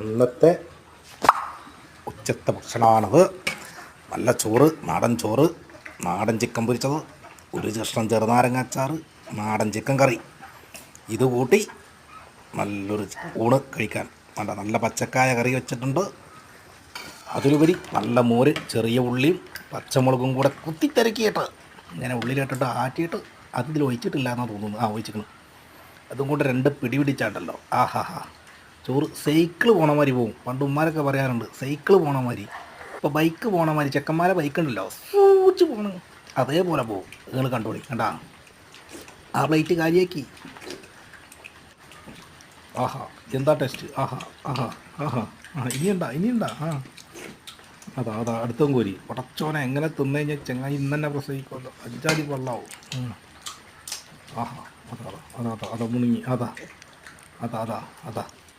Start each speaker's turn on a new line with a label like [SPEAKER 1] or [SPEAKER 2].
[SPEAKER 1] ഇന്നത്തെ ഉച്ചത്തെ ഭക്ഷണമാണത്. നല്ല ചോറ്, നാടൻ ചിക്കൻ പൊരിച്ചത്, ഒരു കഷ്ണം ചെറുനാരങ്ങ അച്ചാർ, നാടൻ ചിക്കൻ കറി. ഇത് കൂട്ടി നല്ലൊരു ഊണ് കഴിക്കാൻ നല്ല പച്ചക്കായ കറി വെച്ചിട്ടുണ്ട്. അതിലുപരി നല്ല മോര്, ചെറിയ ഉള്ളിയും പച്ചമുളകും കൂടെ കുത്തിത്തിരക്കിയിട്ട് ഇങ്ങനെ ഉള്ളിലിട്ടിട്ട് ആറ്റിയിട്ട് അതിൽ ഒഴിച്ചിട്ടില്ല എന്നാണ് തോന്നുന്നു. ഒഴിച്ചിക്കണം. അതും കൂടെ 2 പിടി പിടിച്ചാണ്ടല്ലോ. ചോറ് സൈക്കിൾ പോണ മാതിരി പോവും. പണ്ട് ഉമ്മാരൊക്കെ പറയാറുണ്ട് സൈക്കിൾ പോണ മാതിരി. ഇപ്പോൾ ബൈക്ക് പോണ മാതിരി, ചെക്കന്മാരെ ബൈക്ക് ഉണ്ടല്ലോ സൂച്ച് പോകണം, അതേപോലെ പോവും. നിങ്ങൾ കണ്ടോളി. കണ്ടാ ആ പ്ലേറ്റ് കാര്യാക്കി. എന്താ ടേസ്റ്റ്. ഇനിയുണ്ടാ. അതാ അടുത്തും കോരി ഉടച്ചോനെ എങ്ങനെ തിന്നു കഴിഞ്ഞാൽ ചെങ്ങായി ഇന്ന് തന്നെ പ്രസവിക്കുമല്ലോ. അഞ്ചാതി വെള്ളമാവും. അതാ മുണുങ്ങി. അതാ